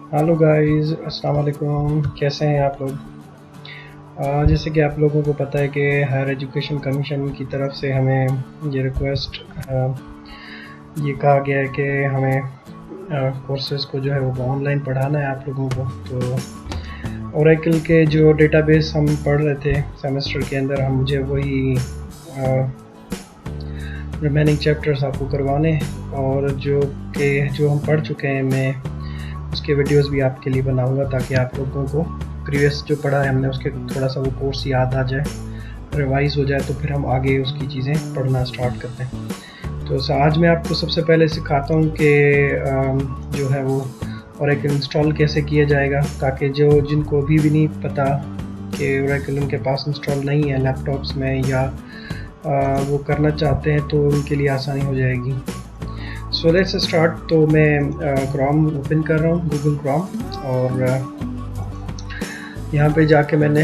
Hello guys, अस्सलाम वालेकुम। कैसे हैं आप लोग? जैसे कि आप लोगों को पता है कि हायर एजुकेशन कमीशन की तरफ से हमें ये रिक्वेस्ट ये कहा गया है कि हमें कोर्सेज़ को जो है वो ऑनलाइन पढ़ाना है आप लोगों को। तो ओरेकल के जो डेटाबेस हम पढ़ रहे थे सेमेस्टर के अंदर, हम मुझे वही रिमेनिंग चैप्टर्स आपको करवाने हैं, और जो हम पढ़ चुके हैं मैं उसके वीडियोस भी आपके लिए बनाऊंगा ताकि आप लोगों को प्रीवियस जो पढ़ा है हमने उसके थोड़ा सा वो कोर्स याद आ जाए, रिवाइज हो जाए, तो फिर हम आगे उसकी चीज़ें पढ़ना स्टार्ट करते हैं। तो आज मैं आपको सबसे पहले सिखाता हूँ कि जो है वो ओरेकल इंस्टॉल कैसे किया जाएगा, ताकि जो जिनको अभी भी नहीं पता कि ओरेकल उनके पास इंस्टॉल नहीं है लैपटॉप्स में या वो करना चाहते हैं तो उनके लिए आसानी हो जाएगी। So let's start. तो मैं क्रोम ओपन कर रहा हूँ, गूगल क्रोम, और यहाँ पे जाके मैंने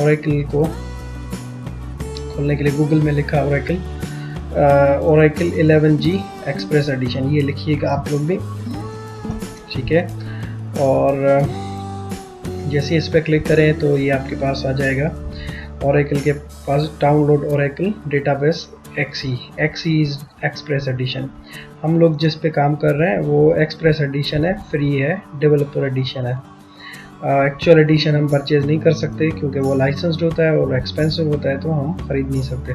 ओरेकल को खोलने के लिए गूगल में लिखा ओरेकल 11G एक्सप्रेस एडिशन, ये लिखिएगा आप लोग भी, ठीक है। और जैसे इस पर क्लिक करें तो ये आपके पास आ जाएगा ओरेकल के पास download Oracle database XE is express edition. हम लोग जिस पे काम कर रहे हैं वो एक्सप्रेस एडिशन है, फ्री है, डेवलपर एडिशन है। एक्चुअल एडिशन हम परचेज नहीं कर सकते क्योंकि वो लाइसेंस्ड होता है और एक्सपेंसिव होता है, तो हम खरीद नहीं सकते।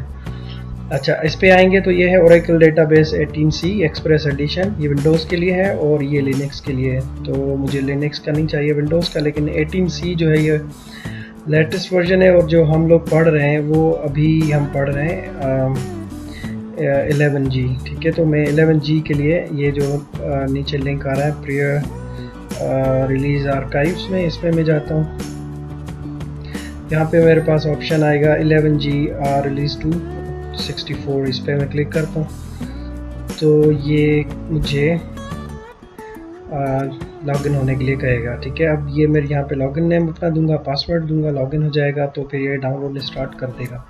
अच्छा, इस पे आएंगे तो ये है Oracle database 18C express edition. ये विंडोज़ के लिए है और ये लिनक्स के लिए है, तो मुझे लिनक्स का नहीं चाहिए, विंडोज़ का। लेकिन 18C जो है ये लेटेस्ट वर्जन है, और जो हम लोग पढ़ रहे हैं वो अभी हम पढ़ रहे हैं 11G, ठीक है। तो मैं 11G के लिए ये जो नीचे लिंक आ रहा है प्रियर रिलीज आर्काइव्स में, इसमें मैं जाता हूँ। यहाँ पे मेरे पास ऑप्शन आएगा 11G रिलीज टू 64, इस पर मैं क्लिक करता हूँ तो ये मुझे लॉगिन होने के लिए कहेगा, ठीक है। अब ये मेरे यहाँ पे लॉगिन नेम अपना दूंगा, पासवर्ड दूंगा, लॉगिन हो जाएगा, तो फिर ये डाउनलोड स्टार्ट कर देगा।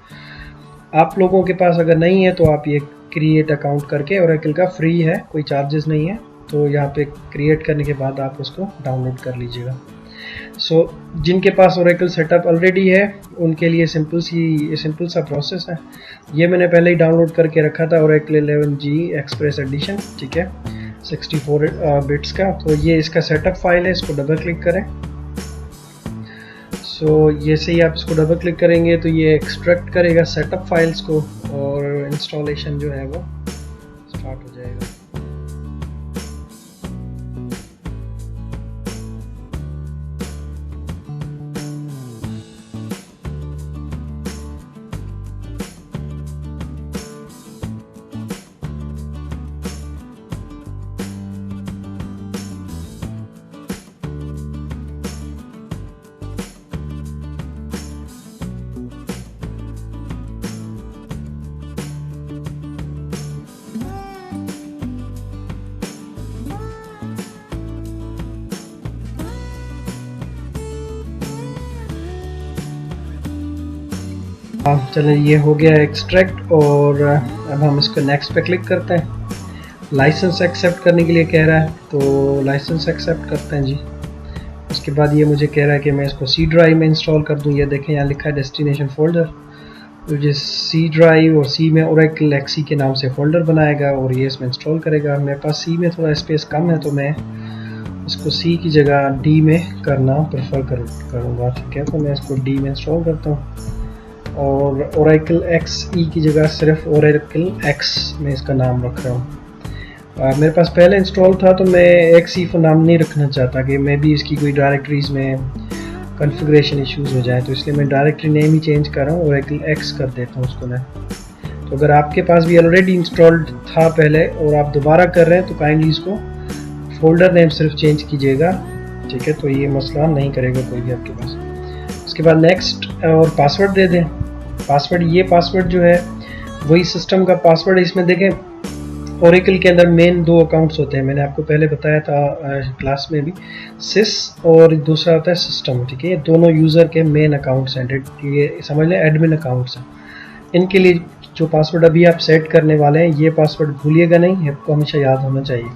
आप लोगों के पास अगर नहीं है तो आप ये क्रिएट अकाउंट करके, ओरेकल का फ्री है, कोई चार्जेस नहीं है, तो यहाँ पे क्रिएट करने के बाद आप उसको डाउनलोड कर लीजिएगा। सो जिनके पास ओरेकल सेटअप ऑलरेडी है उनके लिए सिंपल सा प्रोसेस है। ये मैंने पहले ही डाउनलोड करके रखा था ओरेकल 11G एक्सप्रेस एडिशन, ठीक है, 64 बिट्स का। तो ये इसका सेटअप फाइल है, इसको डबल क्लिक करें। सो जैसे ही आप इसको डबल क्लिक करेंगे तो ये एक्सट्रैक्ट करेगा सेटअप फाइल्स को, और इंस्टॉलेशन जो है वो स्टार्ट हो जाएगा। चलिए, ये हो गया एक्सट्रैक्ट, और अब हम इसको नेक्स्ट पे क्लिक करते हैं। लाइसेंस एक्सेप्ट करने के लिए कह रहा है, तो लाइसेंस एक्सेप्ट करते हैं जी। उसके बाद ये मुझे कह रहा है कि मैं इसको सी ड्राइव में इंस्टॉल कर दूं। ये देखें यहाँ लिखा है डेस्टिनेशन फोल्डर, तो जो सी ड्राइव और सी में ओरेकल एक्सी के नाम से फोल्डर बनाएगा और ये इसमें इंस्टॉल करेगा। मेरे पास सी में थोड़ा स्पेस कम है तो मैं इसको सी की जगह डी में करना प्रेफर करूँगा, ठीक है। तो मैं इसको डी में इंस्टॉल करता हूँ, और ओरेकल एक्सई की जगह सिर्फ ओरेकल एक्स में इसका नाम रख रहा हूँ। मेरे पास पहले इंस्टॉल था तो मैं एक्सई को नाम नहीं रखना चाहता कि मैं भी इसकी कोई डायरेक्टरीज में कॉन्फ़िगरेशन इश्यूज हो जाए, तो इसलिए मैं डायरेक्टरी नेम ही चेंज कर रहा हूँ, ओरेकल एक्स कर देता हूँ उसको मैं। तो अगर आपके पास भी ऑलरेडी इंस्टॉल्ड था पहले और आप दोबारा कर रहे हैं तो काइंडली इसको फोल्डर नेम सिर्फ चेंज कीजिएगा, ठीक है। तो ये मसला नहीं करेगा कोई भी आपके पास। उसके बाद नेक्स्ट और पासवर्ड दे दें। ये पासवर्ड जो है वही सिस्टम का पासवर्ड है। इसमें देखें ओरेकल के अंदर मेन दो अकाउंट्स होते हैं, मैंने आपको पहले बताया था क्लास में भी, सिस और दूसरा होता है सिस्टम, ठीक है। ये दोनों यूज़र के मेन अकाउंट्स हैं, ये समझ लें एडमिन अकाउंट्स हैं। इनके लिए जो पासवर्ड अभी आप सेट करने वाले हैं, ये पासवर्ड भूलिएगा नहीं, आपको हमेशा याद होना चाहिए।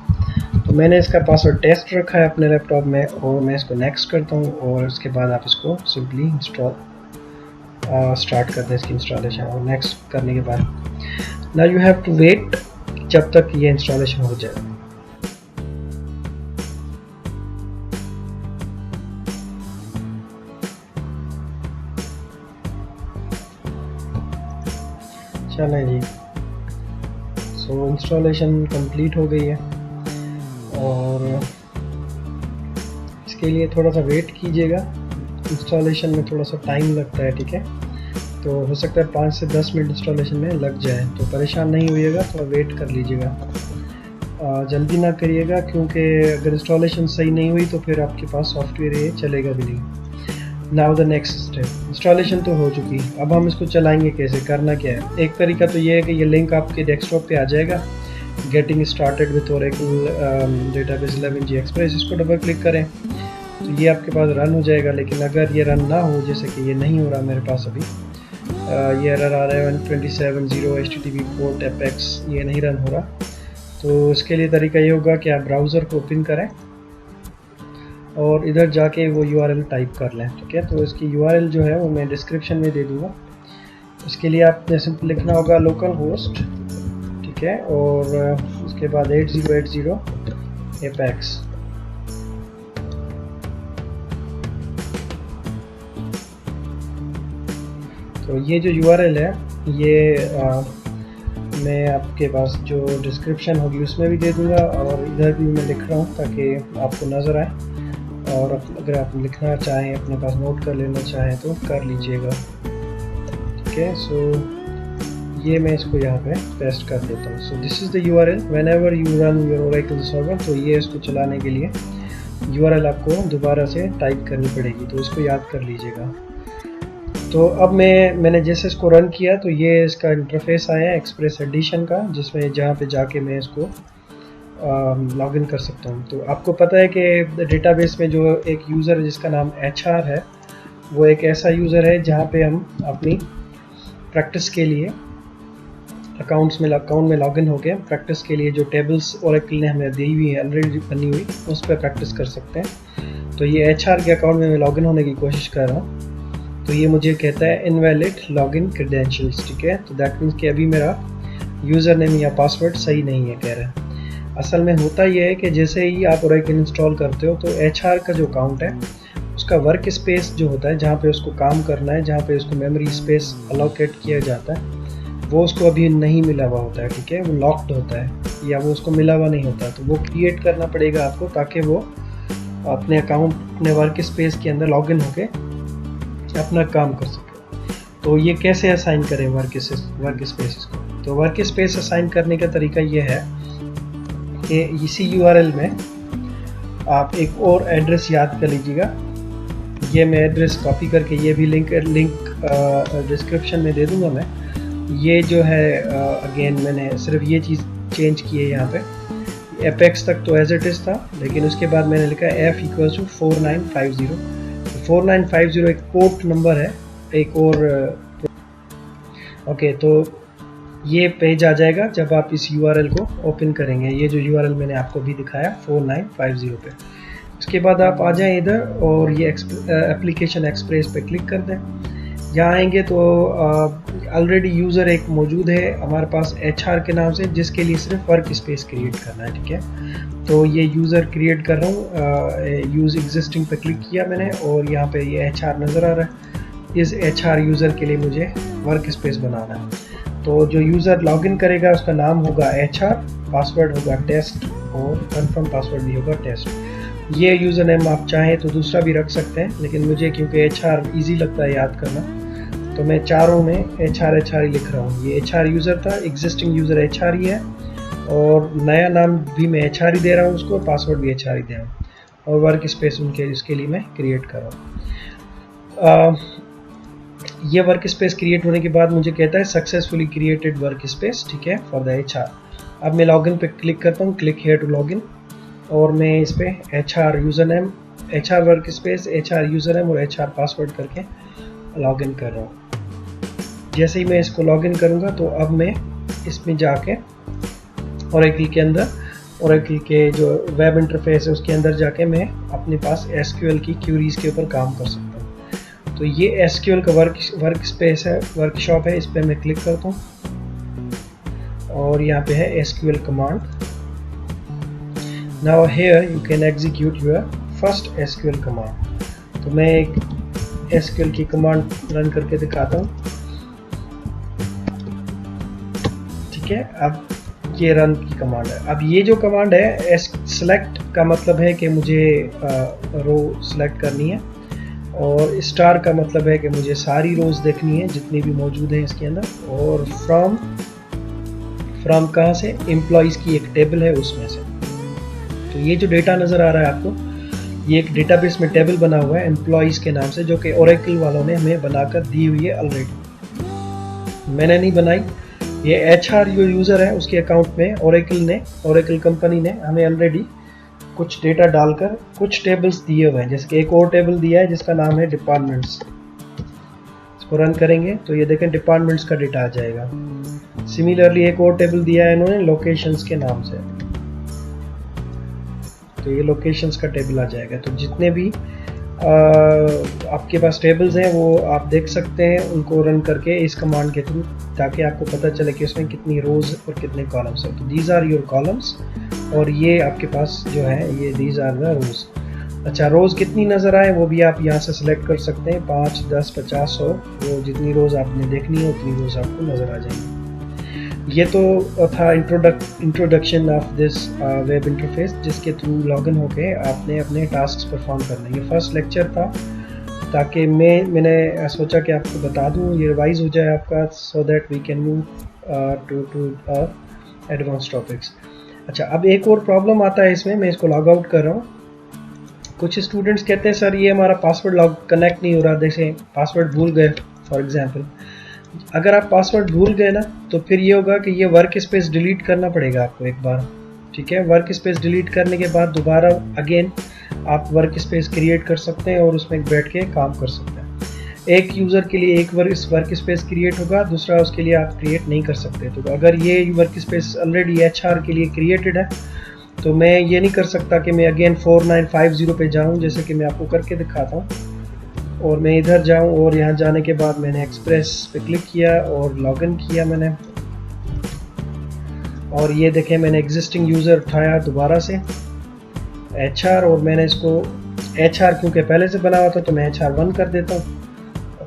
तो तो मैंने इसका पासवर्ड टेस्ट रखा है अपने लैपटॉप में और मैं इसको नेक्स्ट करता हूँ और उसके बाद आप इसको सिंपली इंस्टॉल स्टार्ट करते हैं इसकी इंस्टॉलेशन। और नेक्स्ट करने के बाद now you have to wait जब तक ये इंस्टॉलेशन हो जाए। चलें जी, सो इंस्टॉलेशन कंप्लीट हो गई है और इसके लिए थोड़ा सा वेट कीजिएगा। इंस्टॉलेशन में थोड़ा सा टाइम लगता है, ठीक है, तो हो सकता है 5 से 10 मिनट इंस्टॉलेशन में लग जाए, तो परेशान नहीं होइएगा, थोड़ा वेट कर लीजिएगा, जल्दी ना करिएगा, क्योंकि अगर इंस्टॉलेशन सही नहीं हुई तो फिर आपके पास सॉफ्टवेयर ये चलेगा भी नहीं। Now the next step, installation तो हो चुकी, अब हम इसको चलाएंगे कैसे, करना क्या है। एक तरीका तो ये है कि ये लिंक आपके डेस्कटॉप पे आ जाएगा, getting started with Oracle database 11G express, इसको डबल क्लिक करें तो ये आपके पास रन हो जाएगा। लेकिन अगर ये रन ना हो, जैसे कि ये नहीं हो रहा मेरे पास अभी, ये एरर आ रहा है 127.0 HTTP पोर्ट एपेक्स, ये नहीं रन हो रहा, तो इसके लिए तरीका ये होगा कि आप ब्राउज़र को ओपन करें और इधर जाके वो URL टाइप कर लें, ठीक है। तो इसकी URL जो है वो मैं डिस्क्रिप्शन में दे दूँगा। इसके लिए आपने सिंपल लिखना होगा लोकल होस्ट, ठीक है, और उसके बाद 8080 एपेक्स। तो ये जो URL है ये मैं आपके पास जो डिस्क्रिप्शन होगी उसमें भी दे दूँगा और इधर भी मैं लिख रहा हूँ ताकि आपको नज़र आए, और अगर आप लिखना चाहें, अपने पास नोट कर लेना चाहें तो कर लीजिएगा, ठीक है। सो ये मैं इसको यहाँ पे पेस्ट कर देता हूँ। So this is the URL whenever you run your Oracle server. तो ये इसको चलाने के लिए URL आपको दोबारा से टाइप करनी पड़ेगी, तो इसको याद कर लीजिएगा। तो अब मैंने जैसे इसको रन किया तो ये इसका इंटरफेस आया है एक्सप्रेस एडिशन का, जिसमें जहाँ पे जाके मैं इसको लॉगिन कर सकता हूँ। तो आपको पता है कि डेटाबेस में जो एक यूज़र है जिसका नाम HR है, वो एक ऐसा यूज़र है जहाँ पे हम अपनी प्रैक्टिस के लिए अकाउंट में लॉगिन हो गए, प्रैक्टिस के लिए जो टेबल्स ओरेकल ने हमें दी हुई है ऑलरेडी बनी हुई, उस पर प्रैक्टिस कर सकते हैं। तो ये HR के अकाउंट में मैं लॉगिन होने की कोशिश कर रहा हूँ, तो ये मुझे कहता है इनवैलिड लॉगिन क्रेडेंशियल्स, ठीक है। तो दैट मीन्स कि अभी मेरा यूज़र नेम या पासवर्ड सही नहीं है, कह रहा है। असल में होता ये है कि जैसे ही आप ओरेकल इंस्टॉल करते हो तो HR का जो अकाउंट है उसका वर्क स्पेस जो होता है, जहाँ पे उसको काम करना है, जहाँ पे उसको मेमोरी स्पेस अलोकेट किया जाता है, वो उसको अभी नहीं मिला हुआ होता है, ठीक है, वो लॉक्ड होता है या वो उसको मिला हुआ नहीं होता। तो वो क्रिएट करना पड़ेगा आपको ताकि वो अपने अकाउंट, अपने वर्क स्पेस के अंदर लॉगिन होके अपना काम कर सके। तो ये कैसे असाइन करें वर्क स्पेस को? तो वर्क स्पेस असाइन करने का तरीका ये है कि इसी URL में आप एक और एड्रेस याद कर लीजिएगा। ये मैं एड्रेस कॉपी करके ये भी लिंक डिस्क्रिप्शन में दे दूंगा मैं। ये जो है अगेन मैंने सिर्फ ये चीज़ चेंज की है यहाँ पे। एपेक्स तक तो एज इट इज़ था, लेकिन उसके बाद मैंने लिखा F = 4950। 4950 एक पोर्ट नंबर है, एक और ओके। तो ये पेज आ जाएगा जब आप इस URL को ओपन करेंगे, ये जो URL मैंने आपको भी दिखाया 4950 पे। उसके बाद आप आ जाएं इधर और ये एप्लीकेशन एक्सप्रेस पे क्लिक कर दें। यहाँ आएंगे तो ऑलरेडी यूज़र एक मौजूद है हमारे पास HR के नाम से, जिसके लिए सिर्फ वर्क स्पेस क्रिएट करना है, ठीक है। तो ये यूज़र क्रिएट कर रहा हूँ, यूज़ एग्जिस्टिंग पे क्लिक किया मैंने और यहाँ पे ये HR नज़र आ रहा है। इस HR यूज़र के लिए मुझे वर्क स्पेस बनाना है। तो जो यूज़र लॉगिन करेगा उसका नाम होगा HR, पासवर्ड होगा टेस्ट और कन्फर्म पासवर्ड भी होगा टेस्ट। ये यूज़र नेम आप चाहें तो दूसरा भी रख सकते हैं, लेकिन मुझे क्योंकि HR ईजी लगता है याद करना, तो मैं चारों में HR ही लिख रहा हूँ। ये HR यूज़र था, एग्जिस्टिंग यूज़र HR ही है और नया नाम भी मैं HR ही दे रहा हूँ उसको, पासवर्ड भी HR ही दे रहा हूँ और वर्क स्पेस उसके लिए मैं क्रिएट कर रहा हूँ। ये वर्क स्पेस क्रिएट होने के बाद मुझे कहता है सक्सेसफुली क्रिएटेड वर्क स्पेस, ठीक है, फॉर द HR। अब मैं लॉगिन पे क्लिक करता हूँ, क्लिक हेयर टू लॉगिन, और मैं इस पे HR user name, HR work space, HR user name और HR पासवर्ड करके लॉगिन कर रहा हूँ। जैसे ही मैं इसको लॉगिन करूँगा तो अब मैं इसमें जाके ओरेकल के अंदर ओरेकल के जो वेब इंटरफेस है उसके अंदर जाके मैं अपने पास एसक्यूएल की क्यूरीज के ऊपर काम कर सकता हूँ। तो ये एसक्यूएल का वर्क स्पेस है, वर्कशॉप है, इस पर मैं क्लिक करता हूँ और यहाँ पे है SQL command. Now here you can execute your first SQL command. तो मैं एक एसक्यूएल की कमांड रन करके दिखाता हूँ। ठीक है, अब ये रन की कमांड है। अब ये जो कमांड है सेलेक्ट का मतलब है कि मुझे रो सेलेक्ट करनी है, और स्टार का मतलब है कि मुझे सारी रोज देखनी है जितनी भी मौजूद हैं इसके अंदर, और फ्रॉम कहाँ से, एम्प्लॉइज़ की एक टेबल है उसमें से। तो ये जो डेटा नज़र आ रहा है आपको, ये एक डेटाबेस में टेबल बना हुआ है एम्प्लॉइज़ के नाम से, जो कि ओरेकल वालों ने हमें बनाकर दी हुई है ऑलरेडी, मैंने नहीं बनाई। ये HR जो यूज़र है उसके अकाउंट में ओरेकल कंपनी ने हमें ऑलरेडी कुछ डेटा डालकर कुछ टेबल्स दिए हुए हैं। जैसे कि एक और टेबल दिया है जिसका नाम है डिपार्टमेंट्स। इसको रन करेंगे तो ये देखें डिपार्टमेंट्स का डेटा आ जाएगा। सिमिलरली एक और टेबल दिया है इन्होंने लोकेशंस के नाम से, तो ये लोकेशंस का टेबल आ जाएगा। तो जितने भी आपके पास टेबल्स हैं वो आप देख सकते हैं उनको रन करके इस कमांड के थ्रू, ताकि आपको पता चले कि उसमें कितनी रोज और कितने कॉलम्स हैं। तो दीज आर योर कॉलम्स, और ये आपके पास जो है ये दीज आर द रोज। अच्छा, रोज़ कितनी नज़र आए वो भी आप यहाँ से सिलेक्ट कर सकते हैं, 5, 10, 50, 100, वो जितनी रोज़ आपने देखनी है उतनी रोज़ आपको नज़र आ जाएंगी। ये तो था introduction of this web interface, जिसके थ्रू लॉगिन होके आपने अपने टास्क परफॉर्म करने। ये फर्स्ट लेक्चर था, ताकि मैंने सोचा कि आपको बता दूं, ये रिवाइज हो जाए आपका, so that we can move to advance topics. अच्छा, अब एक और प्रॉब्लम आता है इसमें, मैं इसको लॉग आउट कर रहा हूँ। कुछ स्टूडेंट्स कहते हैं सर ये हमारा पासवर्ड लॉग कनेक्ट नहीं हो रहा, जैसे पासवर्ड भूल गए फॉर एग्जांपल। अगर आप पासवर्ड भूल गए ना, तो फिर ये होगा कि ये वर्क स्पेस डिलीट करना पड़ेगा आपको एक बार। ठीक है, वर्क स्पेस डिलीट करने के बाद दोबारा अगेन आप वर्क स्पेस क्रिएट कर सकते हैं और उसमें बैठ के काम कर सकते हैं। एक यूज़र के लिए एक वर्क स्पेस क्रिएट होगा, दूसरा उसके लिए आप क्रिएट नहीं कर सकते। तो अगर ये वर्क स्पेस ऑलरेडी HR के लिए क्रिएटेड है, तो मैं ये नहीं कर सकता कि मैं अगेन 4950 पे जाऊं, जैसे कि मैं आपको करके दिखाता हूं। और मैं इधर जाऊं और यहाँ जाने के बाद मैंने एक्सप्रेस पे क्लिक किया और लॉगिन किया मैंने, और ये देखें मैंने एग्जिस्टिंग यूज़र उठाया दोबारा से HR, और मैंने इसको HR क्योंकि पहले से बना हुआ था तो मैं HR1 कर देता हूँ।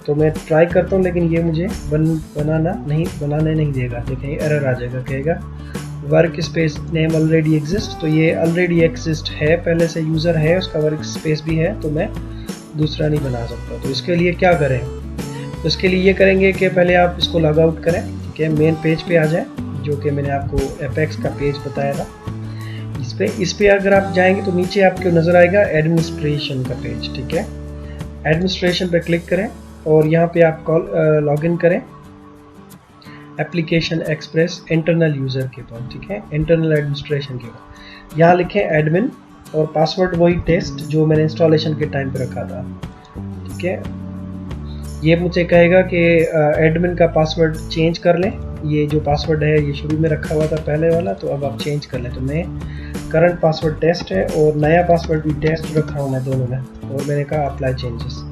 तो मैं ट्राई करता हूँ, लेकिन ये मुझे बनाने नहीं देगा। देखें एरर आ जाएगा, कहेगा work space name already exist. तो ये ऑलरेडी एग्जिस्ट है, पहले से यूज़र है, उसका वर्क स्पेस भी है, तो मैं दूसरा नहीं बना सकता। तो इसके लिए क्या करें, तो इसके लिए ये करेंगे कि पहले आप इसको लॉग आउट करें। ठीक है, मेन पेज पे आ जाए, जो कि मैंने आपको एपेक्स का पेज बताया था। इस पे अगर आप जाएंगे तो नीचे आपको नज़र आएगा एडमिनिस्ट्रेशन का पेज। ठीक है, एडमिनिस्ट्रेशन पे क्लिक करें और यहाँ पे आप लॉगिन करें एप्लीकेशन एक्सप्रेस इंटरनल यूज़र के पास। ठीक है, इंटरनल एडमिनिस्ट्रेशन के पास यहाँ लिखें एडमिन, और पासवर्ड वही टेस्ट जो मैंने इंस्टॉलेशन के टाइम पे रखा था। ठीक है, ये मुझे कहेगा कि एडमिन का पासवर्ड चेंज कर लें। ये जो पासवर्ड है ये शुरू में रखा हुआ था पहले वाला, तो अब आप चेंज कर लें। तो मैं करंट पासवर्ड टेस्ट है और नया पासवर्ड भी टेस्ट रखा हूँ मैं दोनों में, और मैंने कहा अप्लाई चेंजेस।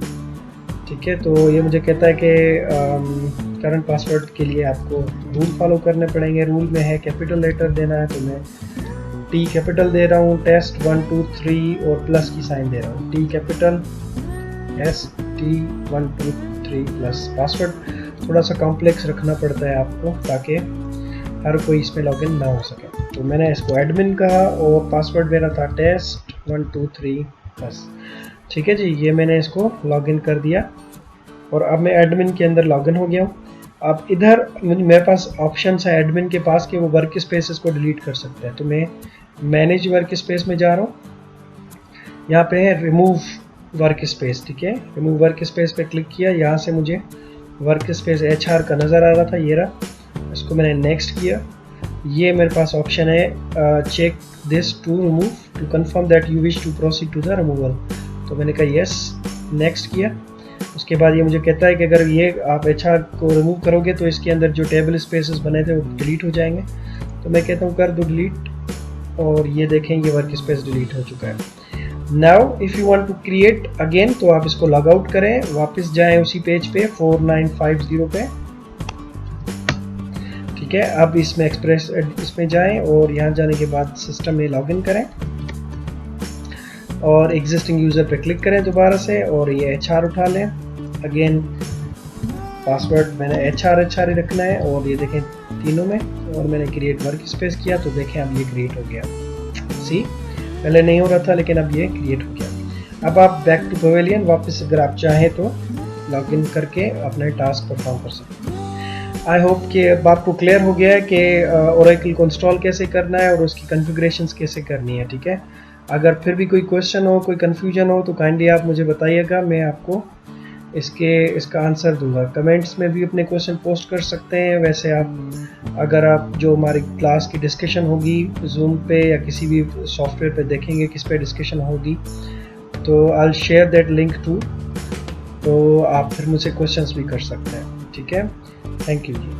ठीक है, तो ये मुझे कहता है कि करंट पासवर्ड के लिए आपको रूल फॉलो करने पड़ेंगे। रूल में है कैपिटल लेटर देना है, तो मैं T कैपिटल दे रहा हूँ, टेस्ट 1 2 3 और प्लस की साइन दे रहा हूँ, T capital ST 1 2 3 plus. Password थोड़ा सा कॉम्प्लेक्स रखना पड़ता है आपको, ताकि हर कोई इसमें लॉगिन ना हो सके। तो मैंने इसको एडमिन कहा और पासवर्ड मेरा था टेस्ट 1 2 3 प्लस। ठीक है जी, ये मैंने इसको लॉगिन कर दिया और अब मैं एडमिन के अंदर लॉगिन हो गया हूँ। अब इधर मेरे पास ऑप्शन है एडमिन के पास कि वो वर्क स्पेसेस को डिलीट कर सकते हैं। तो मैं मैनेज वर्क स्पेस में जा रहा हूँ, यहाँ पे है रिमूव वर्क स्पेस। ठीक है, रिमूव वर्क स्पेस पे क्लिक किया, यहाँ से मुझे वर्क स्पेस HR का नज़र आ रहा था, ये रहा। इसको मैंने नेक्स्ट किया। ये मेरे पास ऑप्शन है check this to remove to confirm that you wish to proceed to the removal. तो मैंने कहा यस, नेक्स्ट किया। उसके बाद ये मुझे कहता है कि अगर ये आप HR को रिमूव करोगे तो इसके अंदर जो टेबल स्पेसेस बने थे वो डिलीट हो जाएंगे। तो मैं कहता हूँ कर दो डिलीट, और ये देखें ये वर्क स्पेस डिलीट हो चुका है। Now if you want to create again तो आप इसको लॉग आउट करें, वापस जाएं उसी पेज पे 4950 पे, ठीक है। अब इसमें इसमें जाएं और यहाँ जाने के बाद सिस्टम में लॉगिन करें और एग्जिस्टिंग यूज़र पे क्लिक करें दोबारा से और ये HR उठा लें। अगेन पासवर्ड मैंने HR ही रखना है और ये देखें तीनों में, और मैंने क्रिएट वर्क स्पेस किया तो देखें अब ये क्रिएट हो गया। सी पहले नहीं हो रहा था लेकिन अब ये क्रिएट हो गया। अब आप बैक टू पवेलियन वापस अगर आप चाहें तो लॉगिन करके अपने टास्क परफॉर्म कर सकते हैं। आई होप कि अब आपको क्लियर हो गया है कि ओरेकल को इंस्टॉल कैसे करना है और उसकी कॉन्फ़िगरेशंस कैसे करनी है, ठीक है। अगर फिर भी कोई क्वेश्चन हो, कोई कन्फ्यूजन हो तो काइंडली आप मुझे बताइएगा, मैं आपको इसका आंसर दूंगा। कमेंट्स में भी अपने क्वेश्चन पोस्ट कर सकते हैं। वैसे आप अगर आप जो हमारी क्लास की डिस्कशन होगी जूम पे या किसी भी सॉफ्टवेयर पे देखेंगे किस पे डिस्कशन होगी तो I will share that link to, तो आप फिर मुझसे क्वेश्चंस भी कर सकते हैं, ठीक है। Thank you ji.